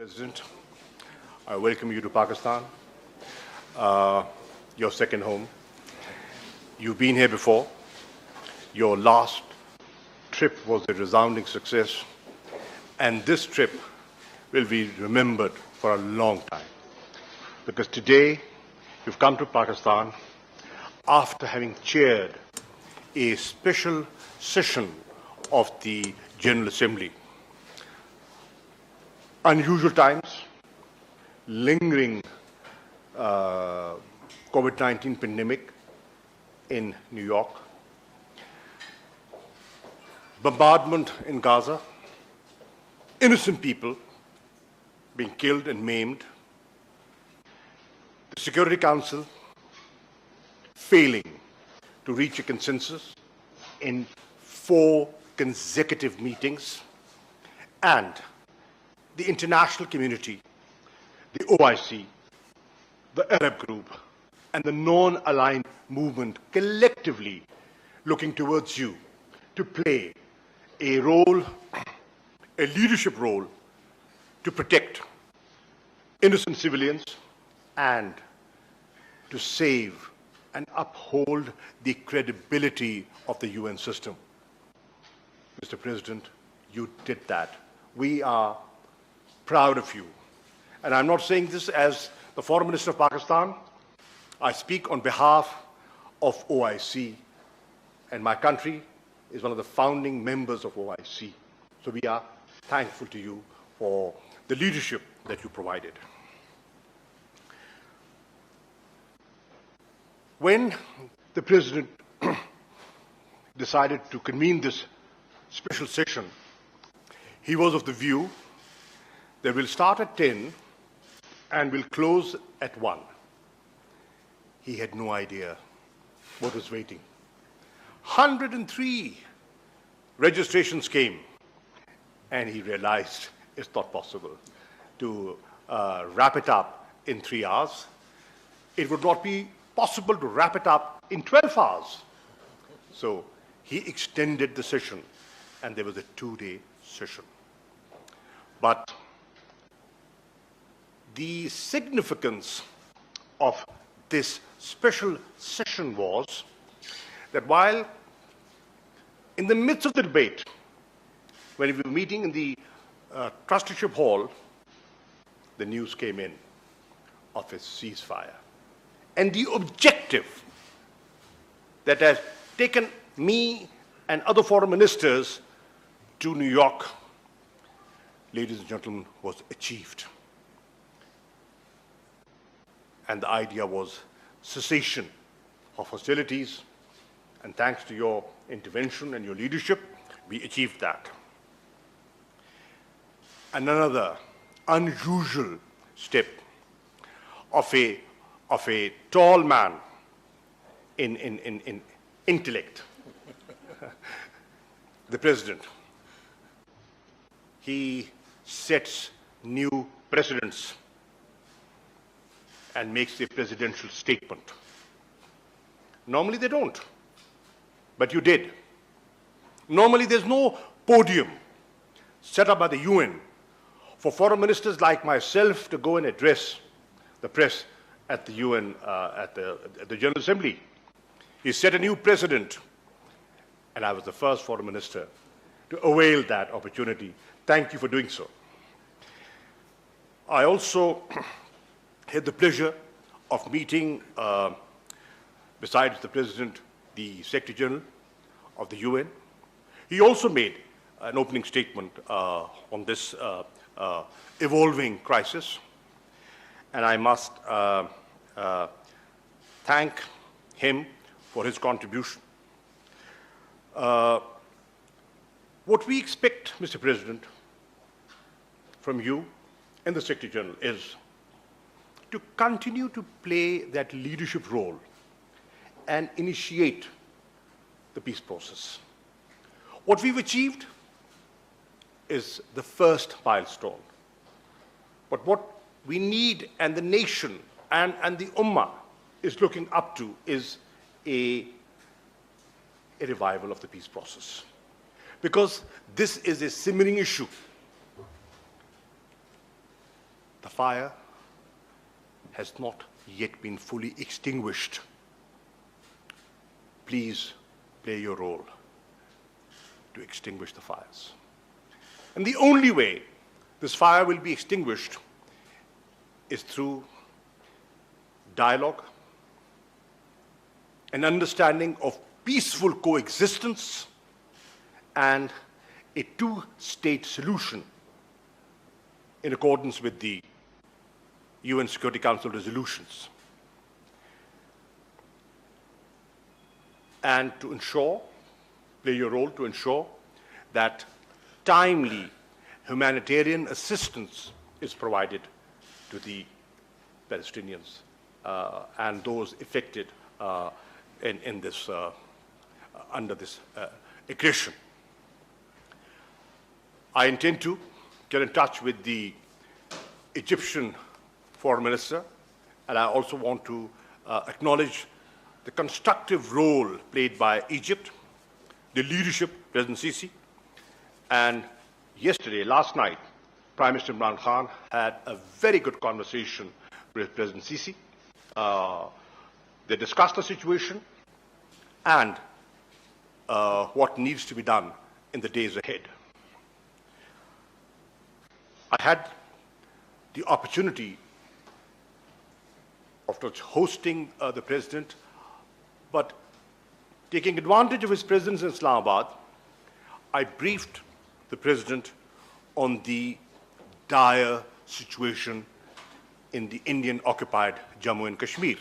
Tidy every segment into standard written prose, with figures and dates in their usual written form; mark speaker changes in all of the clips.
Speaker 1: President, I welcome you to Pakistan, your second home. You've been here before. Your last trip was a resounding success, and this trip will be remembered for a long time. Because today, you've come to Pakistan after having chaired a special session of the General Assembly. Unusual times, lingering COVID-19 pandemic in New York, bombardment in Gaza, innocent people being killed and maimed, the Security Council failing to reach a consensus in 4 consecutive meetings, and the international community, the OIC, the Arab group, and the non-aligned movement collectively looking towards you to play a role, a leadership role, to protect innocent civilians and to save and uphold the credibility of the UN system. Mr. President, you did that. We are proud of you. And I'm not saying this as the Foreign Minister of Pakistan. I speak on behalf of OIC, and my country is one of the founding members of OIC. So we are thankful to you for the leadership that you provided. When the President decided to convene this special session, he was of the view that we'll start at 10 and we'll close at 1. He had no idea what was waiting. 103 registrations came, and he realized it's not possible to wrap it up in 3 hours. It would not be possible to wrap it up in 12 hours. So he extended the session, and there was a 2-day session. But the significance of this special session was that while in the midst of the debate, when we were meeting in the trusteeship hall, the news came in of a ceasefire. And the objective that has taken me and other foreign ministers to New York, ladies and gentlemen, was achieved. And the idea was cessation of hostilities, and thanks to your intervention and your leadership, we achieved that. And another unusual step of a tall man in intellect, the President. He sets new precedents and makes a presidential statement. Normally they don't, but you did. Normally there's no podium set up by the UN for foreign ministers like myself to go and address the press at the UN, at the General Assembly. He set a new precedent, and I was the first foreign minister to avail that opportunity. Thank you for doing so. I also had the pleasure of meeting, besides the President, the Secretary General of the UN. He also made an opening statement on this evolving crisis, and I must thank him for his contribution. What we expect, Mr. President, from you and the Secretary General is to continue to play that leadership role and initiate the peace process. What we've achieved is the first milestone. But what we need, and the nation and the Ummah is looking up to, is a revival of the peace process. Because this is a simmering issue. the fire has not yet been fully extinguished. Please play your role to extinguish the fires. And the only way this fire will be extinguished is through dialogue, an understanding of peaceful coexistence, and a two-state solution in accordance with the UN Security Council resolutions. And to ensure, play your role to ensure that timely humanitarian assistance is provided to the Palestinians and those affected in this, under this aggression. I intend to get in touch with the Egyptian Foreign Minister, and I also want to acknowledge the constructive role played by Egypt, the leadership, President Sisi, and yesterday, last night, Prime Minister Imran Khan had a very good conversation with President Sisi. They discussed the situation and what needs to be done in the days ahead. I had the opportunity of hosting the President, but taking advantage of his presence in Islamabad, I briefed the President on the dire situation in the Indian-occupied Jammu and Kashmir.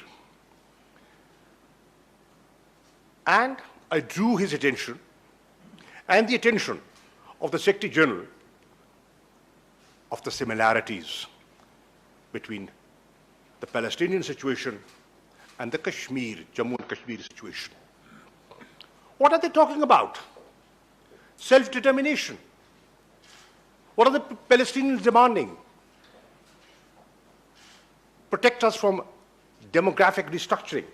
Speaker 1: And I drew his attention and the attention of the Secretary General of the similarities between the Palestinian situation and the Kashmir, Jammu and Kashmir situation. What are they talking about? Self-determination. What are the Palestinians demanding? Protect us from demographic restructuring.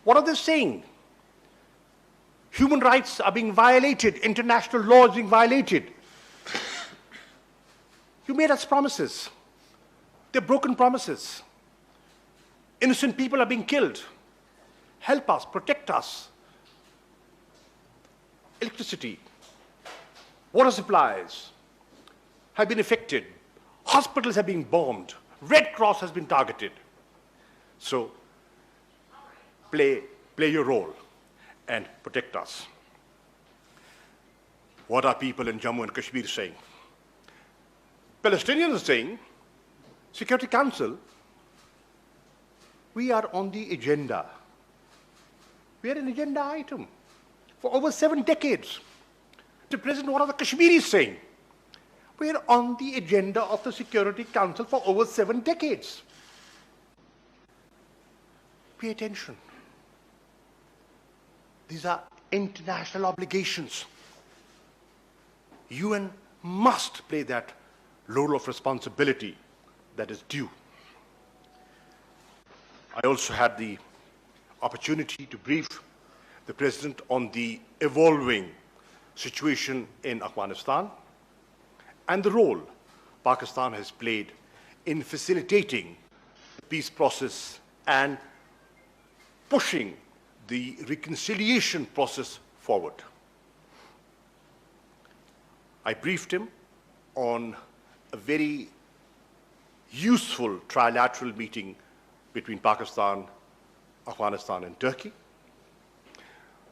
Speaker 1: What are they saying? Human rights are being violated, international law is being violated. You made us promises. They're broken promises. Innocent people are being killed. Help us, protect us. Electricity, water supplies have been affected. Hospitals have been bombed. Red Cross has been targeted. So play your role and protect us. What are people in Jammu and Kashmir saying? Palestinians are saying, Security Council, we are on the agenda. We are an agenda item for over 7 decades. The President, what are the Kashmiris saying? We are on the agenda of the Security Council for over 7 decades. Pay attention. These are international obligations. UN must play that role of responsibility that is due. I also had the opportunity to brief the President on the evolving situation in Afghanistan and the role Pakistan has played in facilitating the peace process and pushing the reconciliation process forward. I briefed him on a very useful trilateral meeting between Pakistan, Afghanistan, and Turkey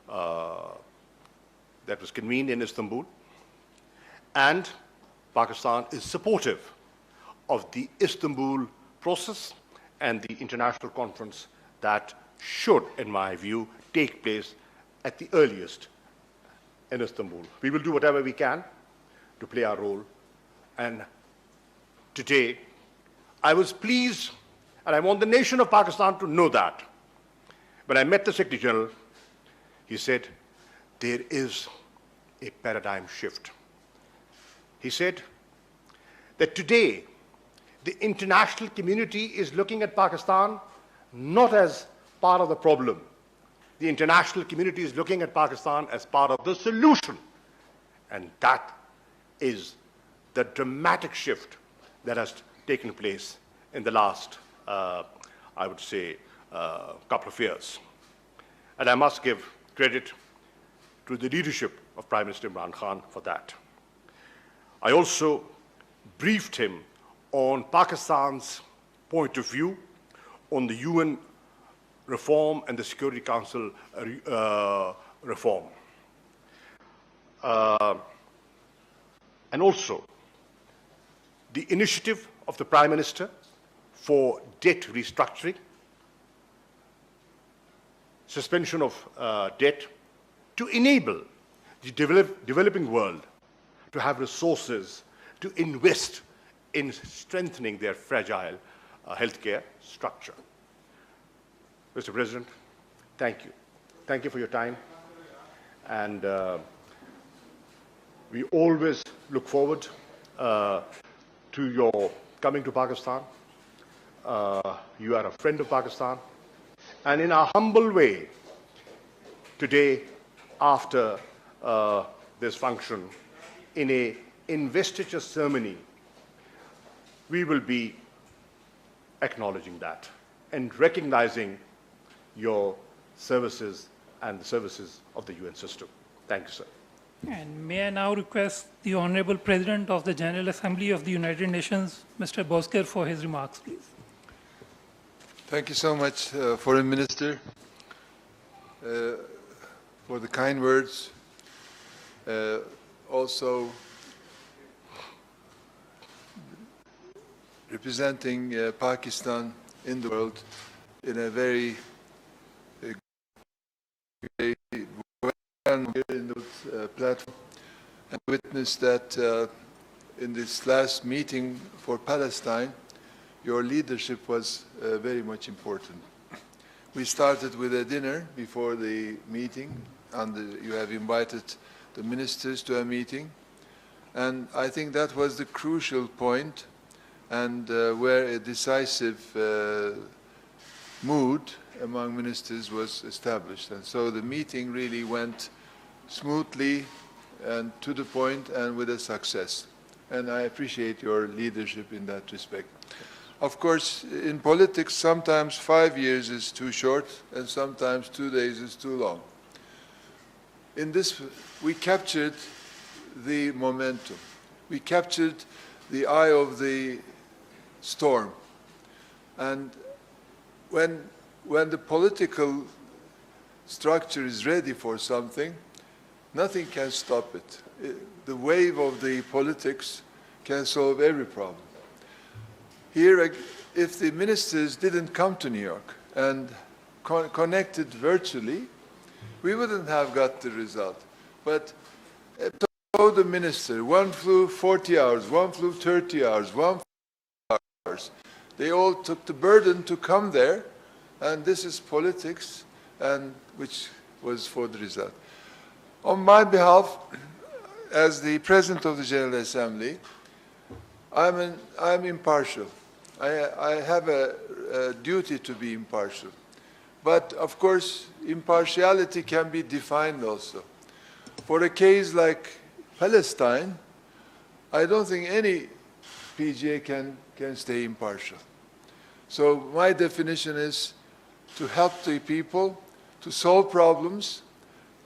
Speaker 1: that was convened in Istanbul. And Pakistan is supportive of the Istanbul process and the international conference that should, in my view, take place at the earliest in Istanbul. We will do whatever we can to play our role. And today, I was pleased, and I want the nation of Pakistan to know that. When I met the Secretary General, he said, there is a paradigm shift. He said that today, the international community is looking at Pakistan not as part of the problem. The international community is looking at Pakistan as part of the solution. And that is the dramatic shift that has taken place in the last, I would say, couple of years. And I must give credit to the leadership of Prime Minister Imran Khan for that. I also briefed him on Pakistan's point of view on the UN reform and the Security Council reform. And also the initiative of the Prime Minister for debt restructuring, suspension of debt, to enable the developing world to have resources to invest in strengthening their fragile healthcare structure. Mr. President, thank you. Thank you for your time. And we always look forward to your coming to Pakistan. You are a friend of Pakistan. And in a humble way, today, after this function, in an investiture ceremony, we will be acknowledging that and recognizing your services and the services of the UN system. Thank you, sir.
Speaker 2: And may I now request the Honorable President of the General Assembly of the United Nations, Mr. Bozkir, for his remarks, please.
Speaker 3: Thank you so much, Foreign Minister, for the kind words. Also, representing Pakistan in the world in a very platform, and witness that in this last meeting for Palestine, your leadership was very much important. We started with a dinner before the meeting, and you have invited the ministers to a meeting. And I think that was the crucial point, and where a decisive mood among ministers was established. And so the meeting really went smoothly and to the point and with a success. And I appreciate your leadership in that respect. Of course, in politics, sometimes 5 years is too short, and sometimes 2 days is too long. In this, we captured the momentum. We captured the eye of the storm. And when the political structure is ready for something, nothing can stop it. The wave of the politics can solve every problem. Here, if the ministers didn't come to New York and connected virtually, we wouldn't have got the result. But so the minister, one flew 40 hours, one flew 30 hours, one flew hours. They all took the burden to come there, and this is politics, and which was for the result. On my behalf, as the President of the General Assembly, I'm impartial. I have a duty to be impartial. But of course, impartiality can be defined also. For a case like Palestine, I don't think any PGA can stay impartial. So my definition is to help the people, to solve problems,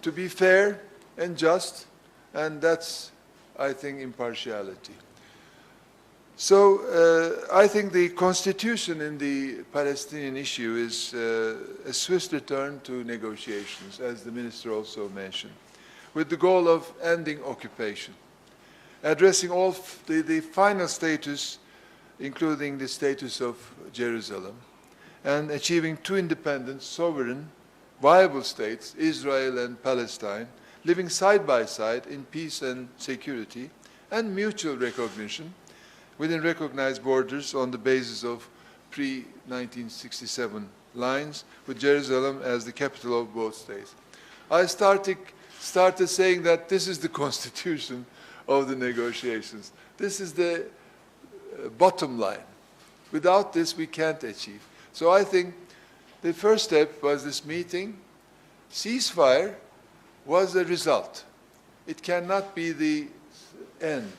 Speaker 3: to be fair and just, and that's, I think, impartiality. So I think the constitution in the Palestinian issue is a swift return to negotiations, as the minister also mentioned, with the goal of ending occupation, addressing all the final status, including the status of Jerusalem, and achieving two independent, sovereign, viable states, Israel and Palestine, living side by side in peace and security and mutual recognition within recognized borders on the basis of pre-1967 lines, with Jerusalem as the capital of both states. I started saying that this is the constitution of the negotiations. This is the bottom line. Without this, we can't achieve. So I think the first step was this meeting. Ceasefire was the result. It cannot be the end.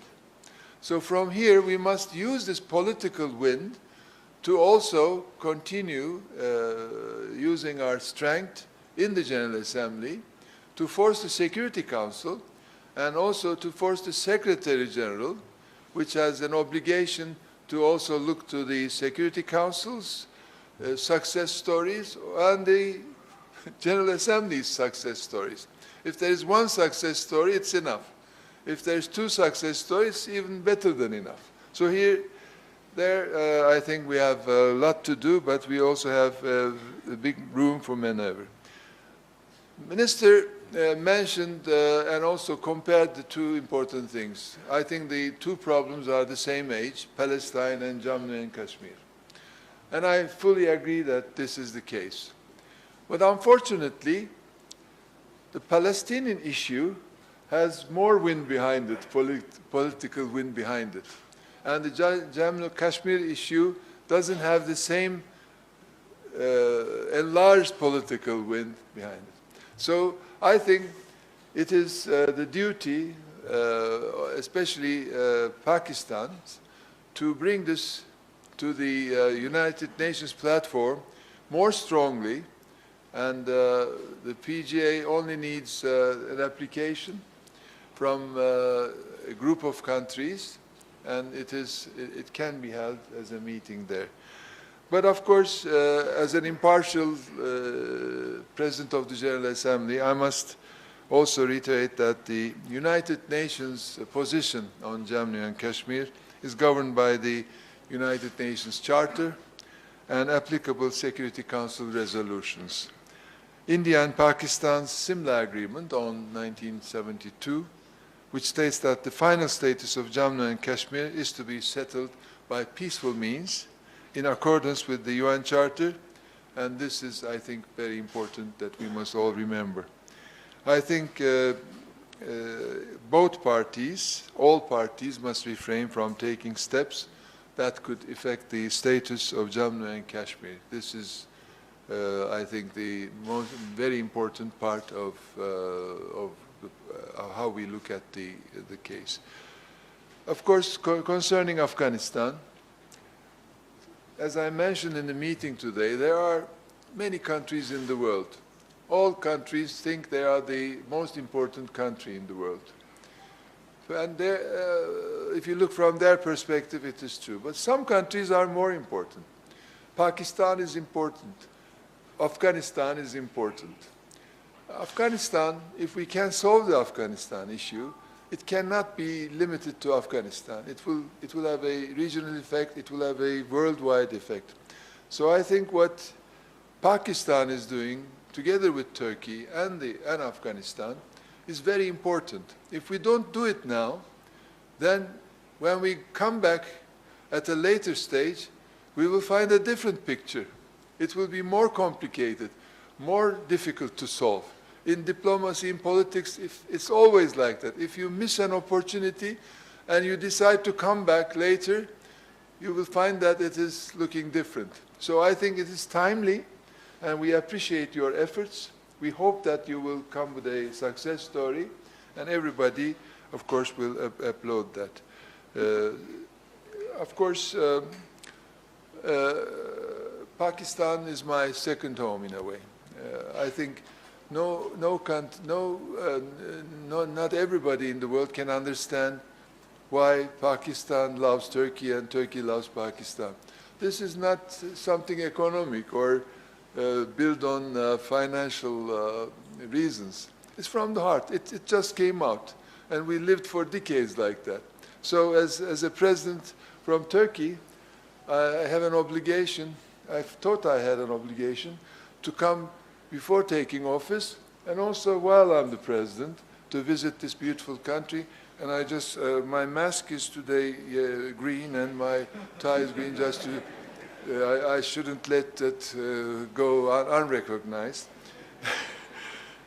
Speaker 3: So from here, we must use this political wind to also continue using our strength in the General Assembly to force the Security Council and also to force the Secretary General, which has an obligation to also look to the Security Council's success stories and the General Assembly's success stories. If there is one success story, it's enough. If there's two success stories, even better than enough. So I think we have a lot to do, but we also have a big room for maneuver. Minister mentioned and also compared the two important things. I think the two problems are the same age, Palestine and Jammu and Kashmir. And I fully agree that this is the case. But unfortunately, the Palestinian issue has more wind behind it, political wind behind it. And the Jammu and Kashmir issue doesn't have the same enlarged political wind behind it. So I think it is the duty, especially Pakistan's, to bring this to the United Nations platform more strongly, and the PGA only needs an application from a group of countries, and it can be held as a meeting there. But of course, as an impartial President of the General Assembly, I must also reiterate that the United Nations position on Jammu and Kashmir is governed by the United Nations Charter and applicable Security Council resolutions. India and Pakistan's similar agreement on 1972, which states that the final status of Jammu and Kashmir is to be settled by peaceful means in accordance with the UN Charter, and this is, I think, very important that we must all remember. I think both parties, all parties, must refrain from taking steps that could affect the status of Jammu and Kashmir. This is, I think, the very important part of how we look at the case. Of course, concerning Afghanistan, as I mentioned in the meeting today, there are many countries in the world. All countries think they are the most important country in the world. And if you look from their perspective, it is true. But some countries are more important. Pakistan is important. Afghanistan is important. Afghanistan, if we can solve the Afghanistan issue, it cannot be limited to Afghanistan. It will have a regional effect, it will have a worldwide effect. So I think what Pakistan is doing, together with Turkey and Afghanistan, is very important. If we don't do it now, then when we come back at a later stage, we will find a different picture. It will be more complicated, more difficult to solve. In diplomacy, in politics, it's always like that. If you miss an opportunity and you decide to come back later, you will find that it is looking different. So I think it is timely, and we appreciate your efforts. We hope that you will come with a success story, and everybody, of course, will applaud that. Of course, Pakistan is my second home in a way. I think not everybody in the world can understand why Pakistan loves Turkey and Turkey loves Pakistan. This is not something economic or built on financial reasons. It's from the heart. It just came out, and we lived for decades like that. So as a president from Turkey, I have an obligation, I thought I had an obligation, to come before taking office, and also while I'm the president, to visit this beautiful country. And I just, my mask is today green, and my tie is green, just to, I shouldn't let that go unrecognized.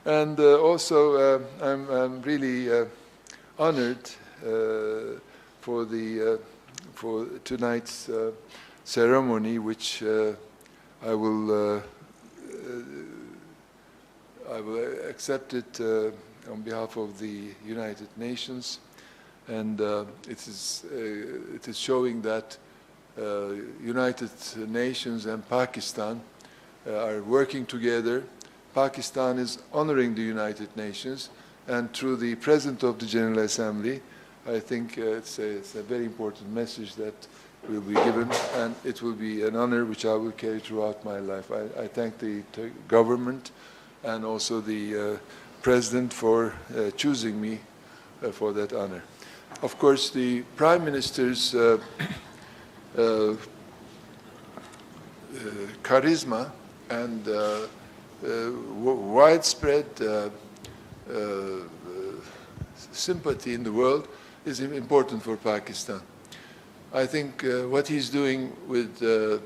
Speaker 3: And also, I'm really honored for tonight's ceremony, which I will accept it on behalf of the United Nations, And it is showing that United Nations and Pakistan are working together. Pakistan is honoring the United Nations, and through the President of the General Assembly, I think it's a very important message that will be given, and it will be an honor which I will carry throughout my life. I thank the government and also the President for choosing me for that honor. Of course, the Prime Minister's charisma and widespread sympathy in the world is important for Pakistan. I think what he's doing with the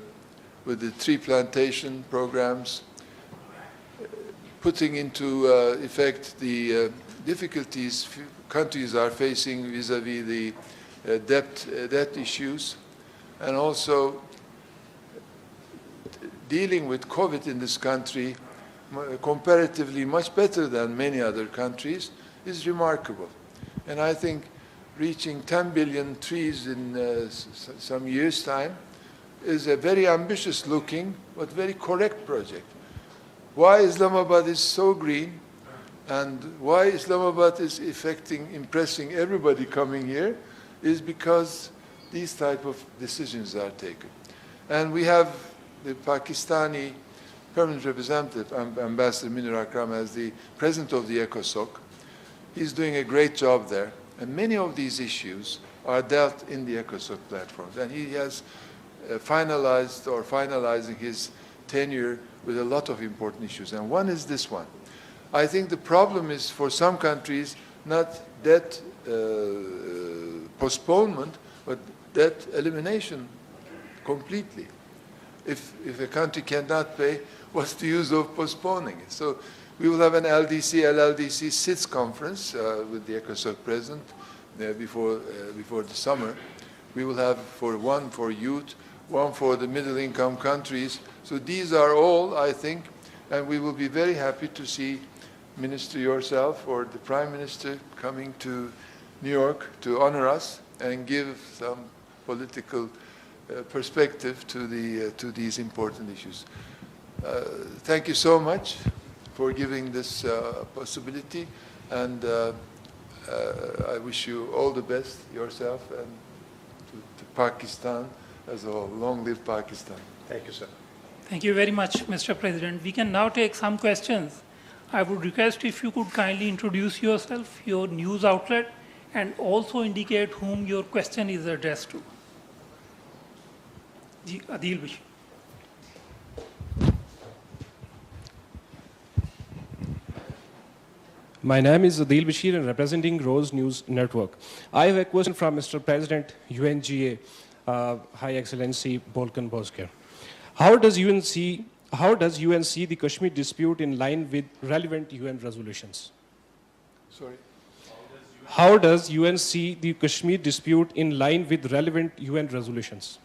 Speaker 3: tree plantation programs, putting into effect the difficulties countries are facing vis-à-vis the debt issues, and also dealing with COVID in this country comparatively much better than many other countries is remarkable. And I think reaching 10 billion trees in some years' time is a very ambitious looking but very correct project. Why Islamabad is so green and why Islamabad is impressing everybody coming here is because these type of decisions are taken. And we have the Pakistani permanent representative, Ambassador Minur Akram, as the president of the ECOSOC. He's doing a great job there. And many of these issues are dealt in the ECOSOC platforms. And he has finalized or finalizing his tenure with a lot of important issues. And one is this one. I think the problem is for some countries not debt postponement, but debt elimination completely. If a country cannot pay, what's the use of postponing it? So we will have an LLDC SITS conference with the ECOSOC president before the summer. We will have one for youth, one for the middle-income countries. So these are all, I think, and we will be very happy to see Minister yourself or the Prime Minister coming to New York to honor us and give some political perspective to these important issues. Thank you so much for giving this possibility, and I wish you all the best yourself and to Pakistan as a whole. Long live Pakistan.
Speaker 1: Thank you, sir.
Speaker 2: Thank you very much, Mr. President. We can now take some questions. I would request if you could kindly introduce yourself, your news outlet, and also indicate whom your question is addressed to. Adil Bashir.
Speaker 4: My name is Adil Bashir and representing Rose News Network. I have a question from Mr. President UNGA, High Excellency Volkan Bozkir. How does UN see the Kashmir dispute in line with relevant UN resolutions?
Speaker 3: Sorry.
Speaker 4: How does UN see the Kashmir dispute in line with relevant UN resolutions?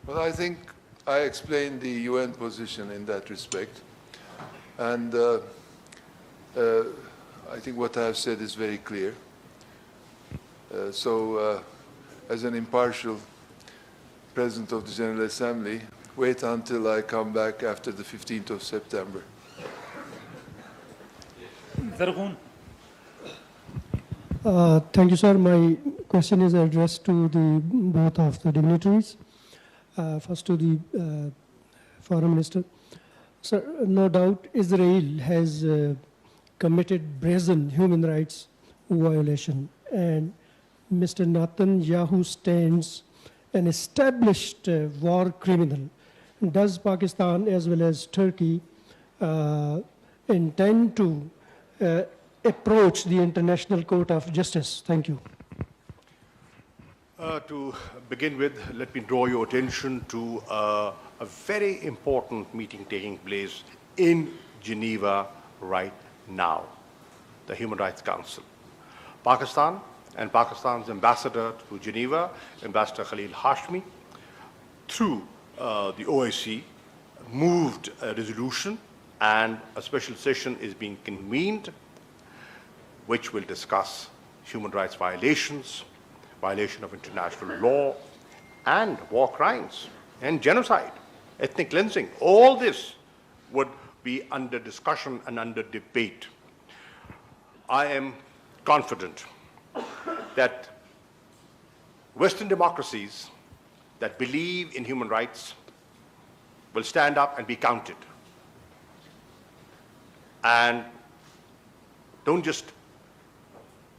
Speaker 3: Well, I think I explained the UN position in that respect. And I think what I have said is very clear. As an impartial President of the General Assembly, wait until I come back after the 15th of September.
Speaker 2: Zargun.
Speaker 5: Thank you, sir. My question is addressed to both of the dignitaries. First to the Foreign Minister. Sir, no doubt Israel has committed brazen human rights violation, and Mr. Netanyahu stands an established war criminal. Does Pakistan as well as Turkey intend to approach the International Court of Justice? Thank you.
Speaker 1: To begin with, let me draw your attention to a very important meeting taking place in Geneva right now, the Human Rights Council. Pakistan and Pakistan's ambassador to Geneva, Ambassador Khalil Hashmi, through the OIC, moved a resolution, and a special session is being convened which will discuss human rights violations, violation of international law, and war crimes, and genocide, ethnic cleansing. All this would be under discussion and under debate. I am confident that Western democracies that believe in human rights will stand up and be counted. And don't just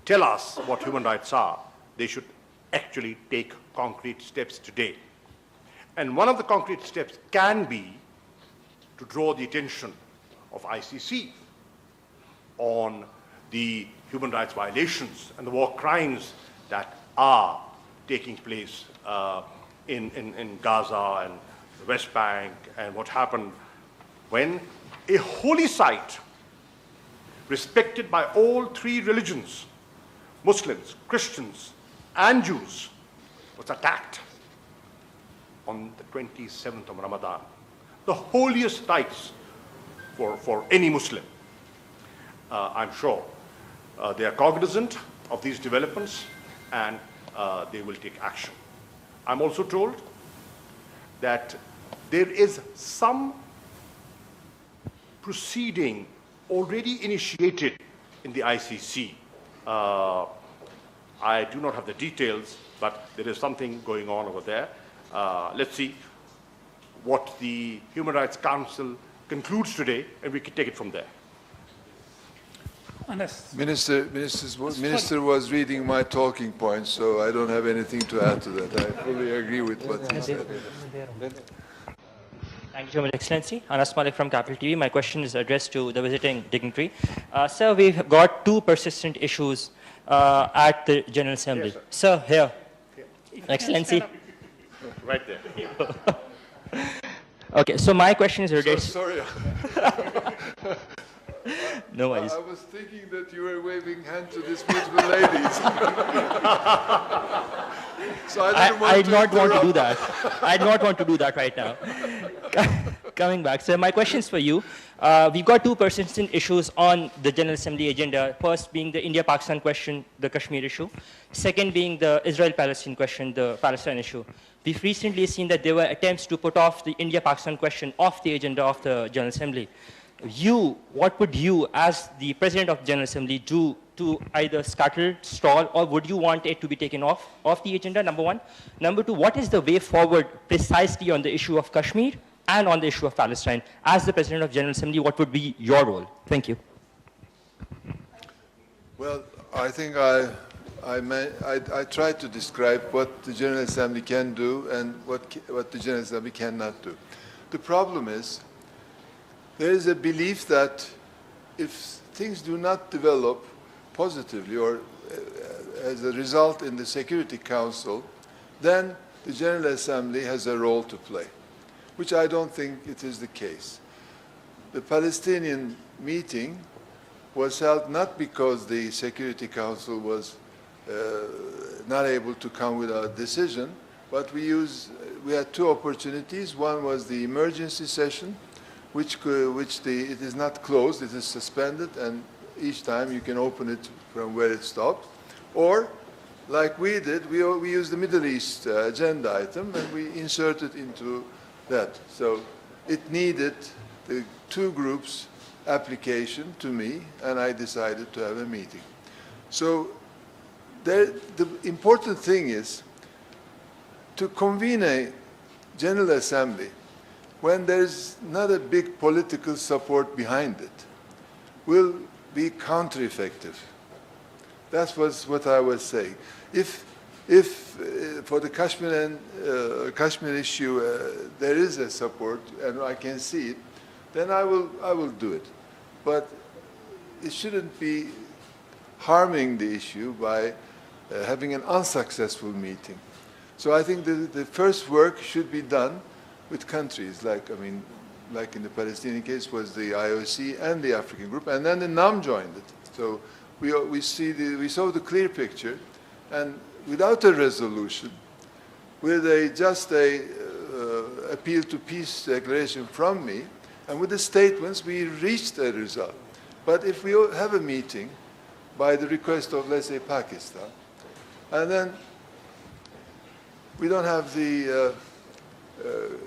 Speaker 1: tell us what human rights are. They should actually take concrete steps today. And one of the concrete steps can be to draw the attention of ICC on the human rights violations and the war crimes that are taking place in Gaza and the West Bank, and what happened when a holy site respected by all three religions, Muslims, Christians, and Jews, was attacked on the 27th of Ramadan, the holiest nights for any Muslim. I'm sure they are cognizant of these developments, and they will take action. I'm also told that there is some proceeding already initiated in the ICC. I do not have the details, but there is something going on over there. Let's see what the Human Rights Council concludes today, and we can take it from there.
Speaker 3: Minister was reading my talking points, so I don't have anything to add to that. I fully agree with what he said.
Speaker 6: Thank you so much, Excellency. Anas Malik from Capital TV. My question is addressed to the visiting dignitary. Sir, we've got two persistent issues at the General Assembly.
Speaker 1: Yes, sir.
Speaker 6: Sir, here. Excellency.
Speaker 1: Right there.
Speaker 6: Okay, so my question is related.
Speaker 3: Sorry.
Speaker 6: No worries.
Speaker 3: I was thinking that you were waving hand to these beautiful ladies. So
Speaker 6: I'd not want to do that. I'd not want to do that right now. Coming back, so my question is for you. We've got two persistent issues on the General Assembly agenda. First being the India-Pakistan question, the Kashmir issue. Second being the Israel-Palestine question, the Palestine issue. We've recently seen that there were attempts to put off the India-Pakistan question off the agenda of the General Assembly. What would you, as the President of the General Assembly, do to either scuttle, stall, or would you want it to be taken off the agenda, number one? Number two, what is the way forward precisely on the issue of Kashmir and on the issue of Palestine? As the President of the General Assembly, what would be your role? Thank you.
Speaker 3: Well, I think I tried to describe what the General Assembly can do and what the General Assembly cannot do. The problem is, there is a belief that if things do not develop positively or as a result in the Security Council, then the General Assembly has a role to play, which I don't think it is the case. The Palestinian meeting was held not because the Security Council was not able to come with a decision, but we had two opportunities. One was the emergency session, it is not closed, it is suspended, and each time you can open it from where it stopped. Or, like we did, we used the Middle East agenda item and we inserted into that. So it needed the two groups' application to me, and I decided to have a meeting. So the important thing is to convene a General Assembly when there's not a big political support behind it, will be counter-effective. That was what I was saying. If for the Kashmir issue there is a support and I can see it, then I will do it. But it shouldn't be harming the issue by having an unsuccessful meeting. So I think the first work should be done with countries, like in the Palestinian case was the IOC and the African group, and then the NAM joined it. So we saw the clear picture, and without a resolution, with just a appeal to peace declaration from me, and with the statements, we reached a result. But if we have a meeting by the request of, let's say, Pakistan, and then we don't have the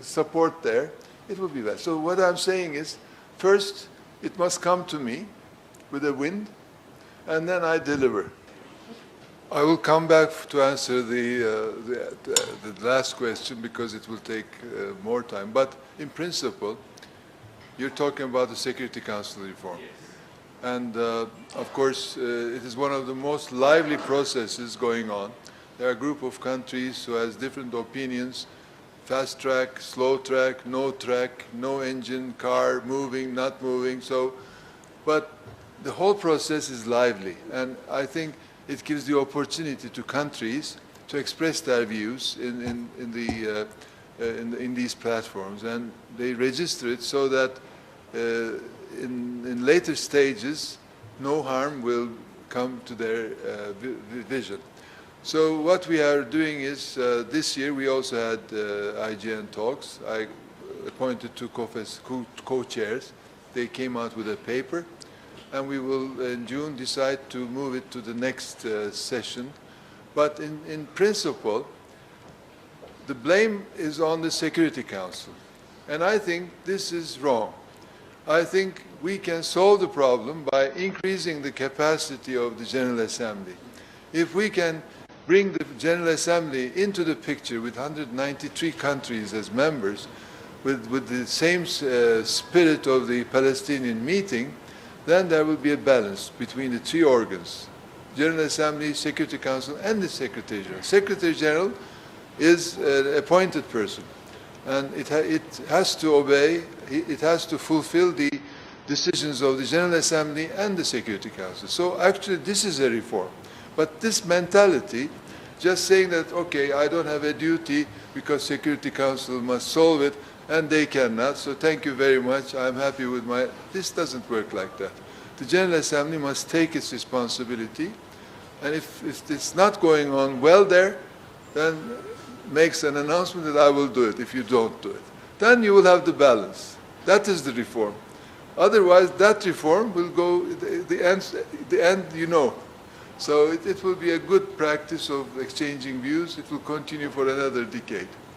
Speaker 3: support there, it will be bad. So what I'm saying is, first, it must come to me with a wind, and then I deliver. I will come back to answer the last question because it will take more time. But in principle, you're talking about the Security Council reform. Yes. And of course, it is one of the most lively processes going on. There are a group of countries who has different opinions: fast track, slow track, no engine, car, moving, not moving. So, but the whole process is lively, and I think it gives the opportunity to countries to express their views in these platforms, and they register it so that in later stages, no harm will come to their vision. So what we are doing is, this year we also had IGN talks. I appointed two co-chairs. They came out with a paper, and we will in June decide to move it to the next session. But in principle, the blame is on the Security Council. And I think this is wrong. I think we can solve the problem by increasing the capacity of the General Assembly. If we can bring the General Assembly into the picture with 193 countries as members, with the same spirit of the Palestinian meeting, then there will be a balance between the three organs: General Assembly, Security Council, and the Secretary General. Secretary General is an appointed person, and it has to obey, it has to fulfill the decisions of the General Assembly and the Security Council. So actually this is a reform. But this mentality, just saying that, okay, I don't have a duty because Security Council must solve it, and they cannot, so thank you very much, I'm happy with my... This doesn't work like that. The General Assembly must take its responsibility, and if it's not going on well there, then makes an announcement that I will do it if you don't do it. Then you will have the balance. That is the reform. Otherwise, that reform will go, the end you know. So it will be a good practice of exchanging views. It will continue for another decade.